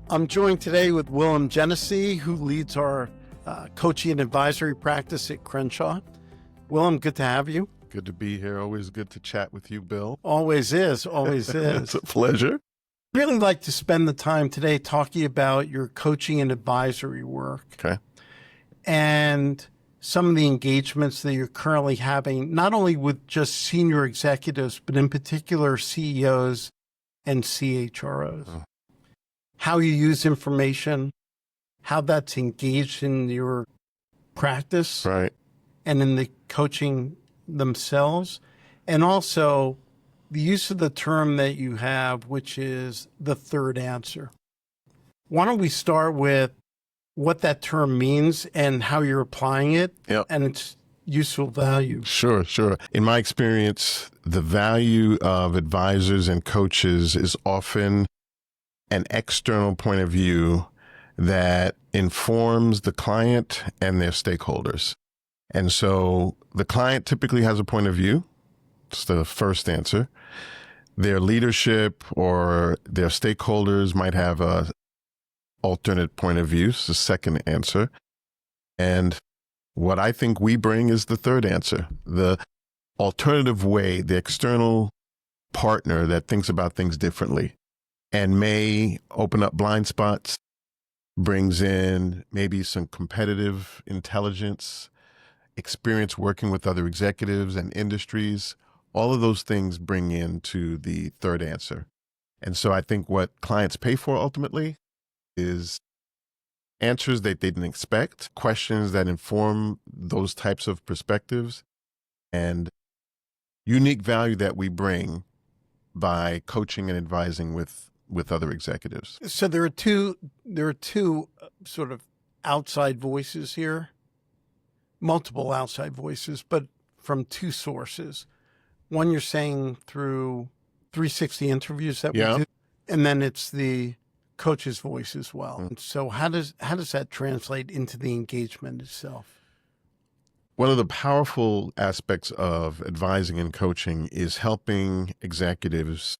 I'm joined today with Willem Genece, who leads our coaching and advisory practice at Crenshaw. Willem, good to have you. Good to be here. Always good to chat with you, Bill. Always is, always is. It's a pleasure. Really like to spend the time today talking about your coaching and advisory work. Okay. And some of the engagements that you're currently having, not only with just senior executives, but in particular CEOs and CHROs. Oh. How you use information, how that's engaged in your practice Right. and in the coaching themselves, and also the use of the term that you have, which is the third answer. Why don't we start with what that term means and how you're applying it and its useful value? Sure. In my experience, the value of advisors and coaches is often an external point of view that informs the client and their stakeholders. And so the client typically has a point of view. It's the first answer. Their leadership or their stakeholders might have a alternate point of view. It's the second answer. And what I think we bring is the third answer, the alternative way, the external partner that thinks about things differently and may open up blind spots, brings in maybe some competitive intelligence, experience working with other executives and industries. All of those things bring into the third answer. And so I think what clients pay for ultimately is answers that they didn't expect, questions that inform those types of perspectives, and unique value that we bring by coaching and advising with other executives. So there are two sort of outside voices here, multiple outside voices, but from two sources. One, you're saying through 360 interviews that we do, and then it's the coach's voice as well. Mm-hmm. So how does that translate into the engagement itself? One of the powerful aspects of advising and coaching is helping executives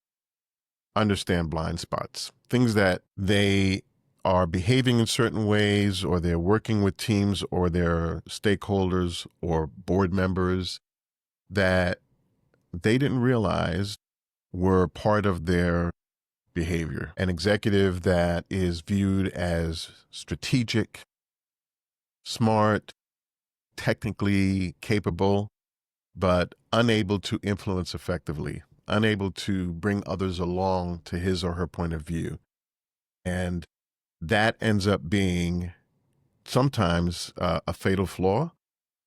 understand blind spots, things that they are behaving in certain ways, or they're working with teams or their stakeholders or board members that they didn't realize were part of their behavior. An executive that is viewed as strategic, smart, technically capable, but unable to influence effectively, unable to bring others along to his or her point of view. And that ends up being sometimes a fatal flaw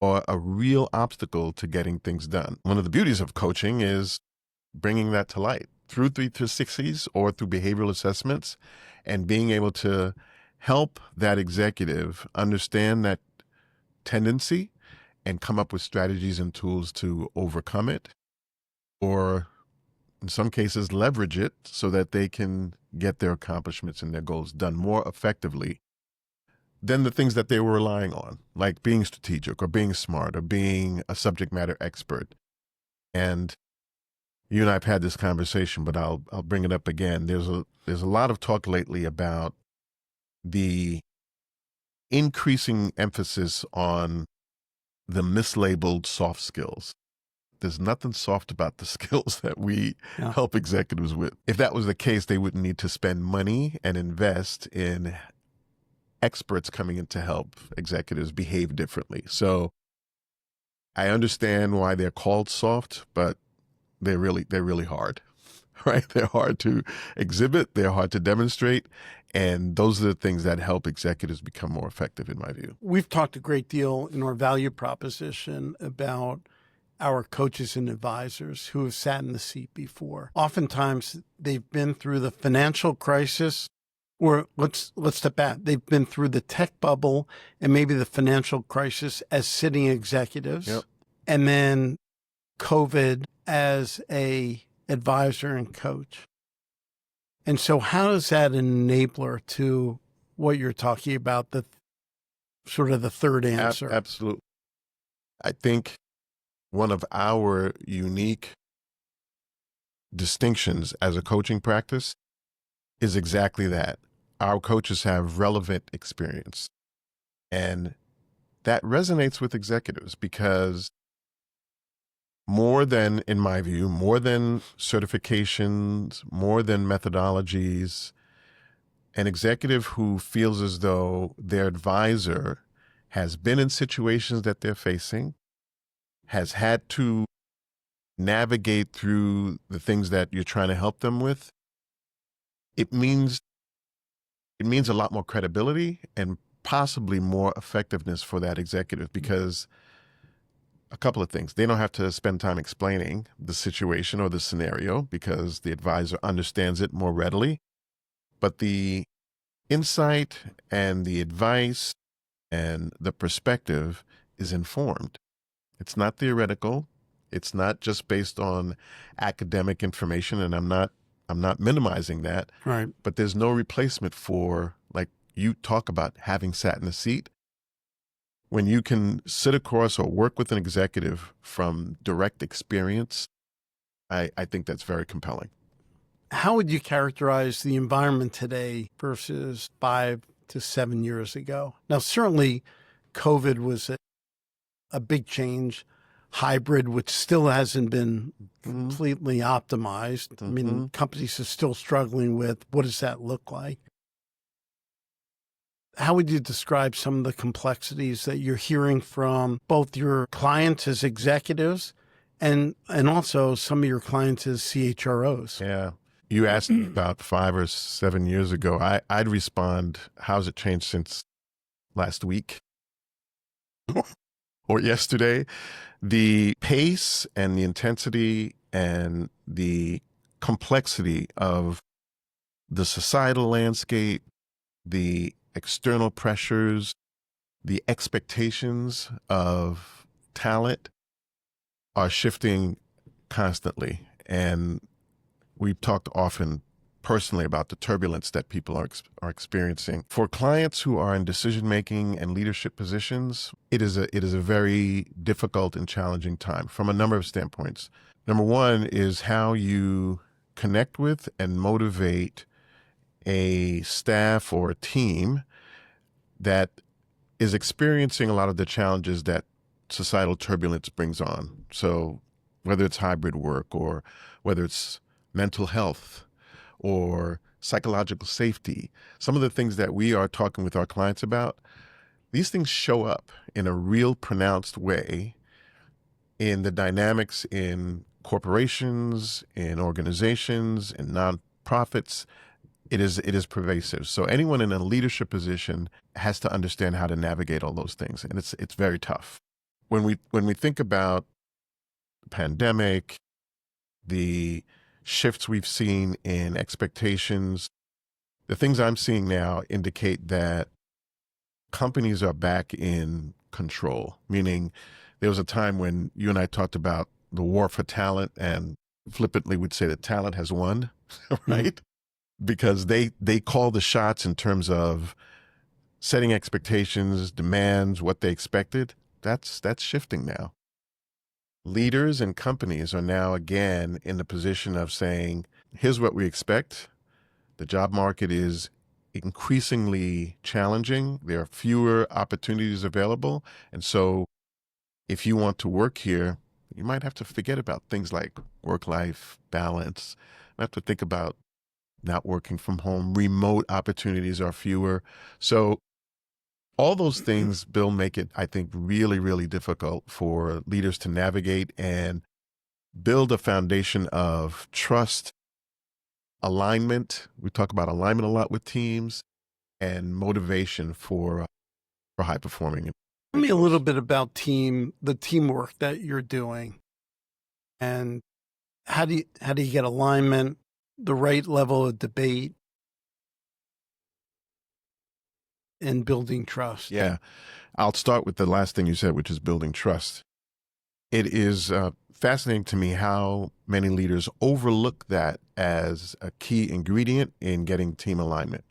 or a real obstacle to getting things done. One of the beauties of coaching is bringing that to light through 360s or through behavioral assessments, and being able to help that executive understand that tendency and come up with strategies and tools to overcome it, or in some cases leverage it so that they can get their accomplishments and their goals done more effectively than the things that they were relying on, like being strategic or being smart or being a subject matter expert. And you and I have had this conversation, but I'll bring it up again. There's a lot of talk lately about the increasing emphasis on the mislabeled soft skills. There's nothing soft about the skills that we help executives with. If that was the case, they wouldn't need to spend money and invest in experts coming in to help executives behave differently. So I understand why they're called soft, but they're really hard, right? They're hard to exhibit. They're hard to demonstrate. And those are the things that help executives become more effective, in my view. We've talked a great deal in our value proposition about our coaches and advisors who have sat in the seat before. Oftentimes, they've been through the financial crisis, or let's step back. They've been through the tech bubble and maybe the financial crisis as sitting executives, and then COVID as a advisor and coach. And so how is that an enabler to what you're talking about, the sort of the third answer? Absolutely. I think one of our unique distinctions as a coaching practice is exactly that. our coaches have relevant experience. And that resonates with executives because more than, in my view, more than certifications, more than methodologies, an executive who feels as though their advisor has been in situations that they're facing, has had to navigate through the things that you're trying to help them with, it means a lot more credibility and possibly more effectiveness for that executive, because a couple of things. They don't have to spend time explaining the situation or the scenario because the advisor understands it more readily. But the insight and the advice and the perspective is informed. It's not theoretical. It's not just based on academic information, and I'm not minimizing that. Right. But there's no replacement for, like you talk about, having sat in the seat. When you can sit across or work with an executive from direct experience, I think that's very compelling. How would you characterize the environment today versus 5 to 7 years ago? Now, certainly COVID was a big change. Hybrid, which still hasn't been completely optimized. I mean, companies are still struggling with what does that look like? How would you describe some of the complexities that you're hearing from both your clients as executives and also some of your clients as CHROs? Yeah. You asked me about 5 or 7 years ago. I'd respond, how's it changed since last week or yesterday? The pace and the intensity and the complexity of the societal landscape, the external pressures, the expectations of talent are shifting constantly. And we've talked often personally about the turbulence that people are experiencing. For clients who are in decision-making and leadership positions, it is a very difficult and challenging time from a number of standpoints. Number one is how you connect with and motivate a staff or a team that is experiencing a lot of the challenges that societal turbulence brings on. So whether it's hybrid work or whether it's mental health or psychological safety, some of the things that we are talking with our clients about, these things show up in a real pronounced way in the dynamics in corporations, in organizations, in nonprofits. It is pervasive. So anyone in a leadership position has to understand how to navigate all those things, and it's very tough. When we think about the pandemic, the shifts we've seen in expectations, the things I'm seeing now indicate that companies are back in control, meaning there was a time when you and I talked about the war for talent and flippantly would say that talent has won, right? Because they call the shots in terms of setting expectations, demands, what they expected. That's shifting now. Leaders and companies are now again in the position of saying, here's what we expect. The job market is increasingly challenging. There are fewer opportunities available. And so if you want to work here, you might have to forget about things like work-life balance. You have to think about not working from home. Remote opportunities are fewer. So all those things, Bill, make it, I think, really, really difficult for leaders to navigate and build a foundation of trust, alignment. We talk about alignment a lot with teams, and motivation for high performing. Tell me a little bit about the teamwork that you're doing, and how do you get alignment, the right level of debate, and building trust? Yeah. I'll start with the last thing you said, which is building trust. It is fascinating to me how many leaders overlook that as a key ingredient in getting team alignment.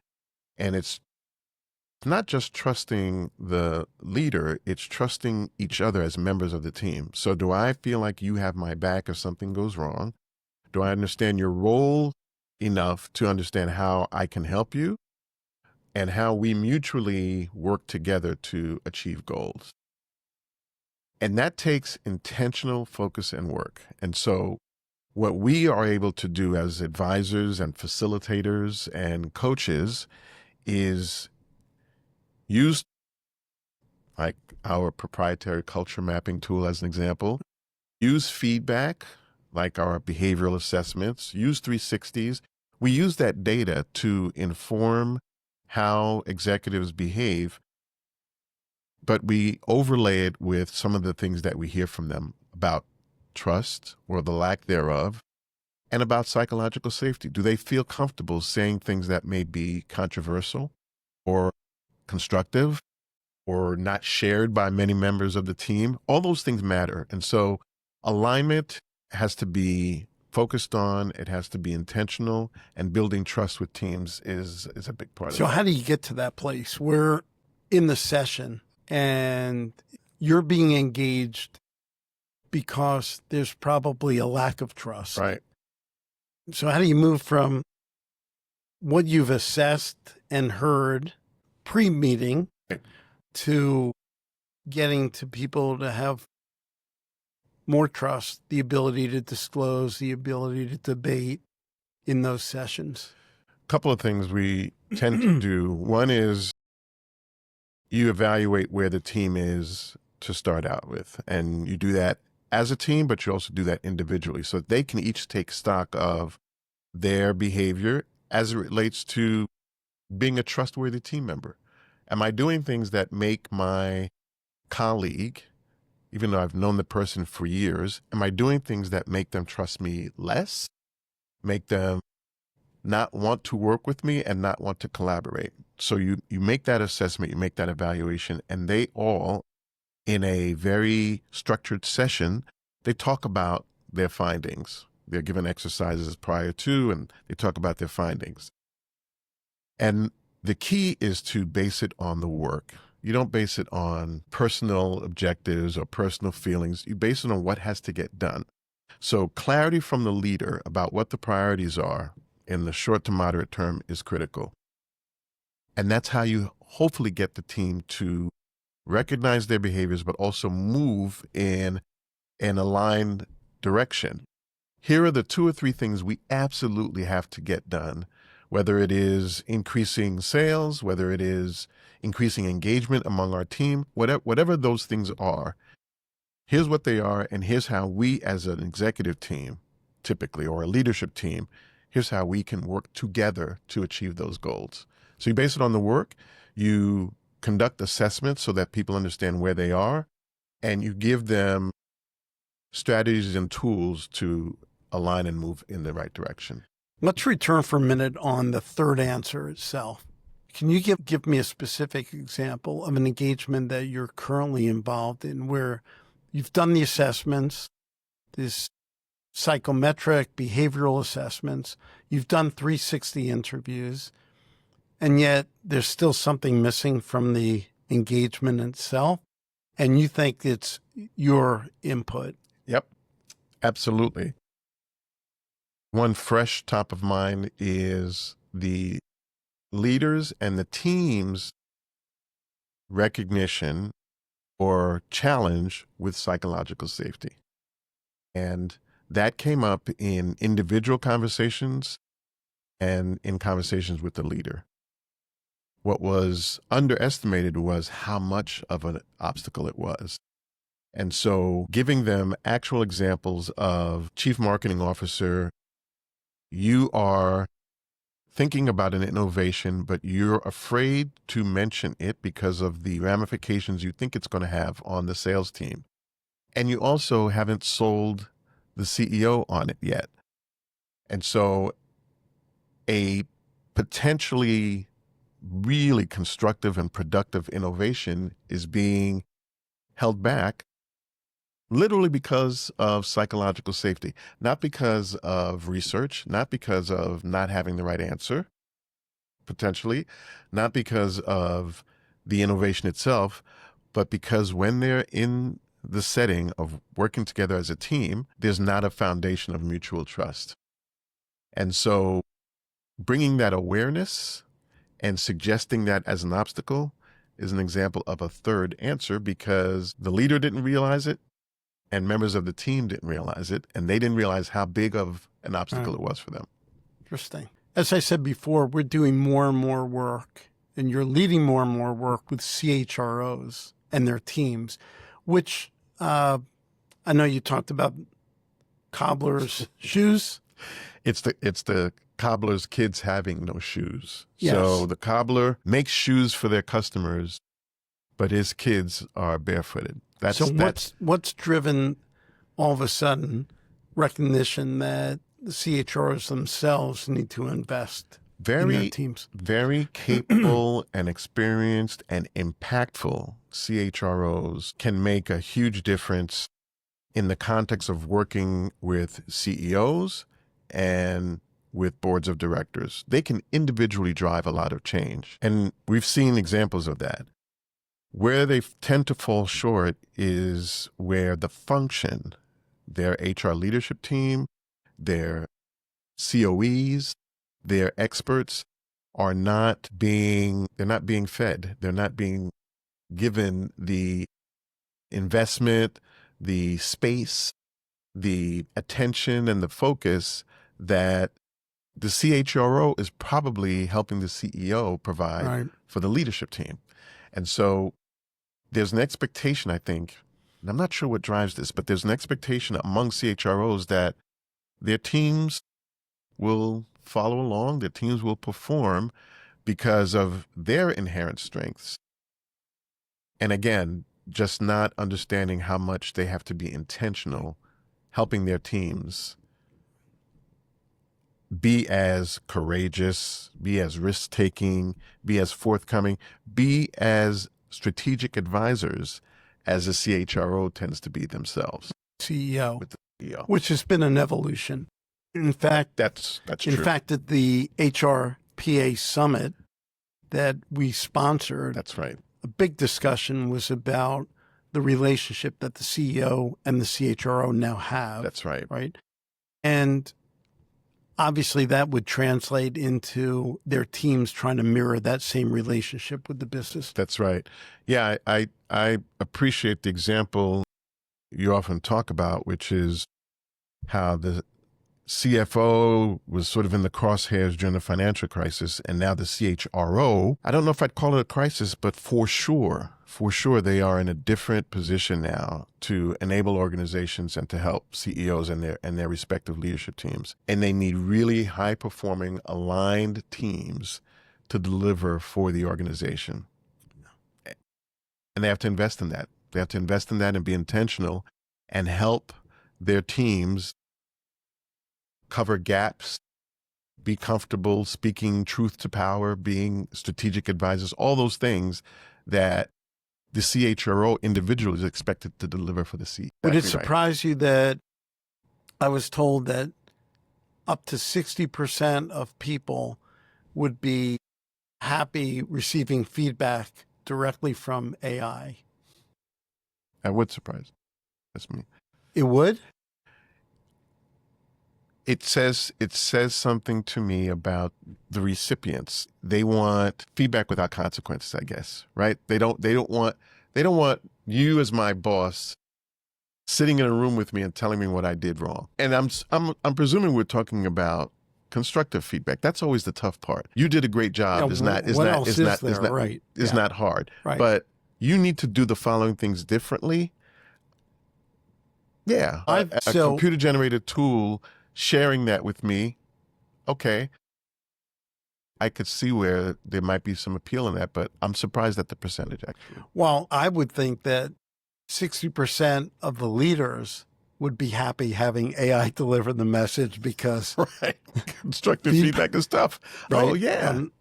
And it's not just trusting the leader, it's trusting each other as members of the team. So do I feel like you have my back if something goes wrong? Do I understand your role enough to understand how I can help you? and how we mutually work together to achieve goals. And that takes intentional focus and work. And so what we are able to do as advisors and facilitators and coaches is use like our proprietary culture mapping tool as an example, use feedback like our behavioral assessments, use 360s. We use that data to inform how executives behave, but we overlay it with some of the things that we hear from them about trust or the lack thereof, and about psychological safety. Do they feel comfortable saying things that may be controversial or constructive or not shared by many members of the team? All those things matter. And so alignment has to be focused on, it has to be intentional, and building trust with teams is a big part of it. So how do you get to that place where in the session and you're being engaged because there's probably a lack of trust? Right. So how do you move from what you've assessed and heard pre-meeting to getting to people to have more trust, the ability to disclose, the ability to debate in those sessions? A couple of things we tend to do. One is you evaluate where the team is to start out with, and you do that as a team, but you also do that individually so that they can each take stock of their behavior as it relates to being a trustworthy team member. Am I doing things that make my colleague, even though I've known the person for years, am I doing things that make them trust me less, make them not want to work with me and not want to collaborate? So you make that assessment, you make that evaluation, and they all, in a very structured session, they talk about their findings. They're given exercises prior to, and they talk about their findings. And the key is to base it on the work. You don't base it on personal objectives or personal feelings. You base it on what has to get done. So clarity from the leader about what the priorities are in the short to moderate term is critical. And that's how you hopefully get the team to recognize their behaviors, but also move in an aligned direction. Here are the 2 or 3 things we absolutely have to get done, whether it is increasing sales, whether it is increasing engagement among our team, whatever those things are. Here's what they are, and here's how we as an executive team, typically, or a leadership team, here's how we can work together to achieve those goals. So you base it on the work, you conduct assessments so that people understand where they are, and you give them strategies and tools to align and move in the right direction. Let's return for a minute on the third answer itself. Can you give me a specific example of an engagement that you're currently involved in where you've done the assessments, this psychometric behavioral assessments, you've done 360 interviews, and yet there's still something missing from the engagement itself, and you think it's your input? Yep, absolutely. One fresh top of mind is the leaders and the team's recognition or challenge with psychological safety. And that came up in individual conversations and in conversations with the leader. What was underestimated was how much of an obstacle it was. And so giving them actual examples of chief marketing officer, you are thinking about an innovation, but you're afraid to mention it because of the ramifications you think it's going to have on the sales team. And you also haven't sold the CEO on it yet. And so a potentially really constructive and productive innovation is being held back literally because of psychological safety, not because of research, not because of not having the right answer, potentially, not because of the innovation itself, but because when they're in the setting of working together as a team, there's not a foundation of mutual trust. And so bringing that awareness And suggesting that as an obstacle is an example of a third answer, because the leader didn't realize it and members of the team didn't realize it, and they didn't realize how big of an obstacle it was for them. Interesting. As I said before, we're doing more and more work, and you're leading more and more work with CHROs and their teams, which I know you talked about cobblers' shoes. It's the cobbler's kids having no shoes. Yes. So the cobbler makes shoes for their customers, but his kids are barefooted. What's driven all of a sudden recognition that the CHROs themselves need to invest in their teams? Very capable and experienced and impactful CHROs can make a huge difference in the context of working with CEOs and with boards of directors. They can individually drive a lot of change. And we've seen examples of that. Where they tend to fall short is where the function, their HR leadership team, their COEs, their experts they're not being fed. They're not being given the investment, the space, the attention, and the focus that the CHRO is probably helping the CEO provide for the leadership team. And so there's an expectation, I think, and I'm not sure what drives this, but there's an expectation among CHROs that their teams will follow along, their teams will perform because of their inherent strengths. And again, just not understanding how much they have to be intentional, helping their teams be as courageous, be as risk-taking, be as forthcoming, be as strategic advisors as a CHRO tends to be themselves. CEO, With the CEO. Which has been an evolution. In fact, That's true. In fact, at the HRPA summit that we sponsored, That's right. a big discussion was about the relationship that the CEO and the CHRO now have. That's right. Right. And obviously that would translate into their teams trying to mirror that same relationship with the business. That's right. Yeah, I appreciate the example you often talk about, which is how the CFO was sort of in the crosshairs during the financial crisis, and now the CHRO, I don't know if I'd call it a crisis, but for sure, they are in a different position now to enable organizations and to help CEOs and their respective leadership teams. And they need really high-performing, aligned teams to deliver for the organization. And they have to invest in that. They have to invest in that and be intentional and help their teams cover gaps, be comfortable speaking truth to power, being strategic advisors, all those things that the CHRO individual is expected to deliver for the C. Would it surprise you that I was told that up to 60% of people would be happy receiving feedback directly from AI? That would surprise. That's me. It would? It says something to me about the recipients. They want feedback without consequences, I guess, right? They don't want you as my boss sitting in a room with me and telling me what I did wrong. And I'm presuming we're talking about constructive feedback. That's always the tough part. You did a great job. It's not hard. Right. But you need to do the following things differently. Yeah. A computer-generated tool sharing that with me, okay, I could see where there might be some appeal in that, but I'm surprised at the percentage, actually. Well, I would think that 60% of the leaders would be happy having AI deliver the message because constructive feedback is tough. Right?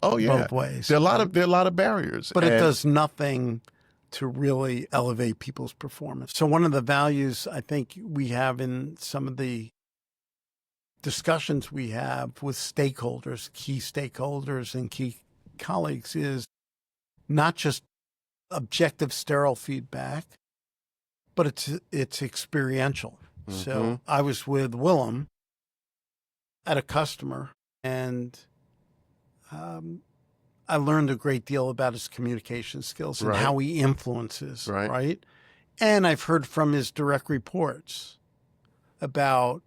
Oh yeah, both ways. There are a lot of barriers, but it does nothing to really elevate people's performance. So one of the values I think we have in some of the discussions we have with stakeholders, key stakeholders and key colleagues is not just objective sterile feedback, but it's experiential. Mm-hmm. So I was with Willem at a customer, and I learned a great deal about his communication skills and Right. how he influences, Right. right? And I've heard from his direct reports about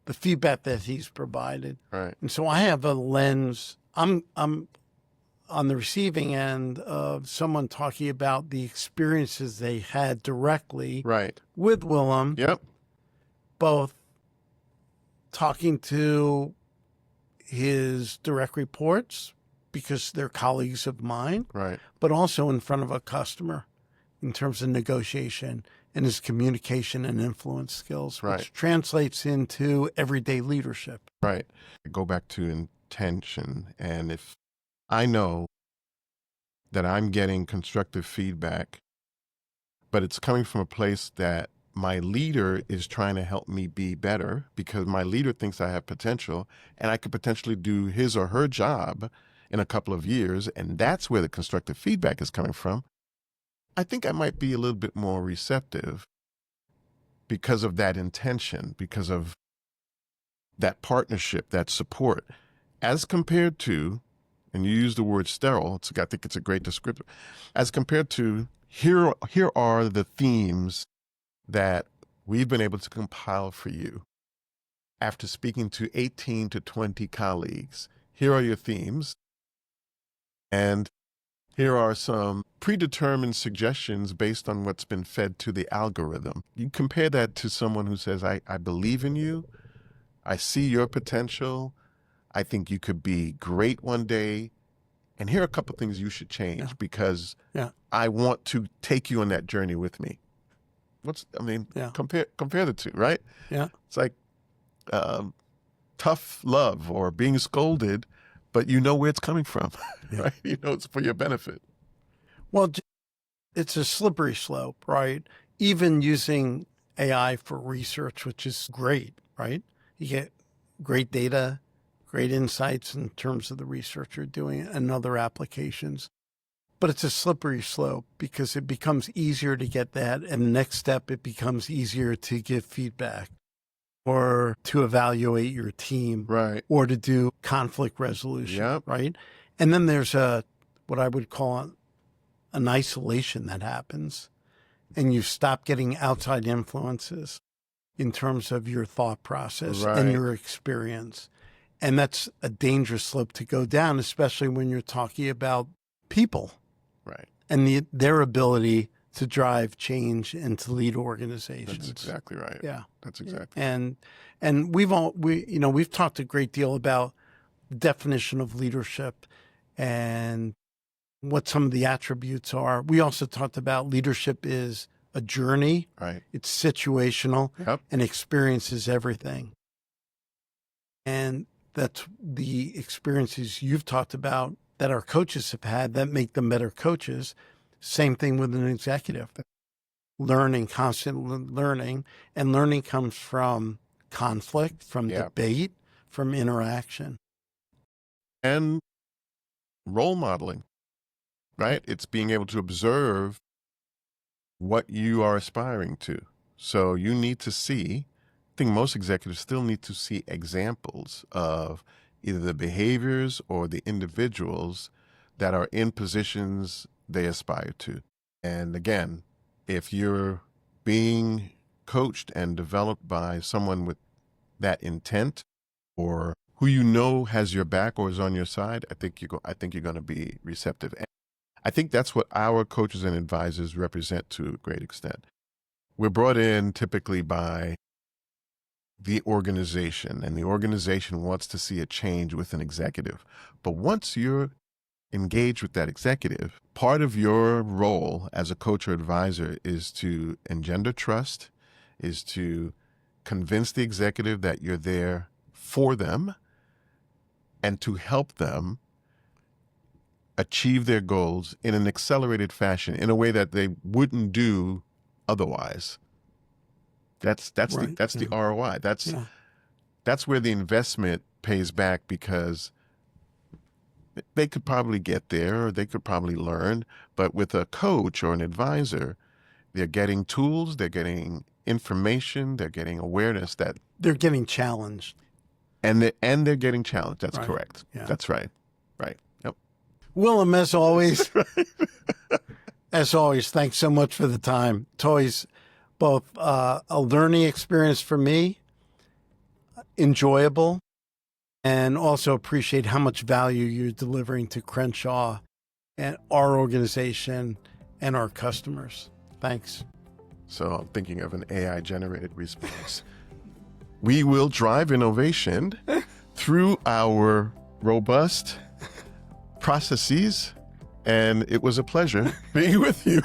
the feedback that he's provided. Right. And so I have a lens. I'm on the receiving end of someone talking about the experiences they had directly Right. with Willem, Yep. both talking to his direct reports because they're colleagues of mine, Right. but also in front of a customer in terms of negotiation and his communication and influence skills, Right. which translates into everyday leadership. Right. Go back to intention. And if I know that I'm getting constructive feedback, but it's coming from a place that my leader is trying to help me be better because my leader thinks I have potential and I could potentially do his or her job in a couple of years, and that's where the constructive feedback is coming from, I think I might be a little bit more receptive because of that intention, because of that partnership, that support, as compared to, and you use the word sterile, I think it's a great descriptor, as compared to here are the themes that we've been able to compile for you. After speaking to 18 to 20 colleagues, here are your themes. And here are some predetermined suggestions based on what's been fed to the algorithm. You compare that to someone who says, I believe in you. I see your potential. I think you could be great one day. And here are a couple of things you should change because I want to take you on that journey with me. Compare the two, right? Yeah. It's like tough love or being scolded, but you know where it's coming from, right? You know it's for your benefit. Well, it's a slippery slope, right? Even using AI for research, which is great, right? You get great data, great insights in terms of the research you're doing and other applications. But it's a slippery slope because it becomes easier to get that. And the next step, it becomes easier to give feedback or to evaluate your team, right, or to do conflict resolution, right? And then there's what I would call an isolation that happens, and you stop getting outside influences in terms of your thought process and your experience. And that's a dangerous slope to go down, especially when you're talking about people. Right. And their ability to drive change and to lead organizations. That's exactly right. Yeah. That's exactly right. And we've talked a great deal about the definition of leadership and what some of the attributes are. We also talked about leadership is a journey. Right. It's situational. Yep. And experience is everything. And that's the experiences you've talked about that our coaches have had that make them better coaches. Same thing with an executive. Learning, constant learning. And learning comes from conflict, from debate, from interaction. And role modeling, right? It's being able to observe what you are aspiring to. So you need to see, I think most executives still need to see examples of either the behaviors or the individuals that are in positions they aspire to. And again, if you're being coached and developed by someone with that intent or who you know has your back or is on your side, I think you're going to be receptive. And I think that's what our coaches and advisors represent to a great extent. We're brought in typically by the organization, and the organization wants to see a change with an executive. But once you're engaged with that executive, part of your role as a coach or advisor is to engender trust, is to convince the executive that you're there for them and to help them achieve their goals in an accelerated fashion in a way that they wouldn't do otherwise. That's the ROI. That's where the investment pays back because they could probably get there or they could probably learn, but with a coach or an advisor, they're getting tools, they're getting information, they're getting awareness that they're getting challenged. And they're getting challenged. That's correct. Yeah. That's right. Right. Yep. Willem, as always, thanks so much for the time. It's always both a learning experience for me, enjoyable, and also appreciate how much value you're delivering to Crenshaw and our organization and our customers. Thanks. So I'm thinking of an AI-generated response. We will drive innovation through our robust processes, and it was a pleasure being with you.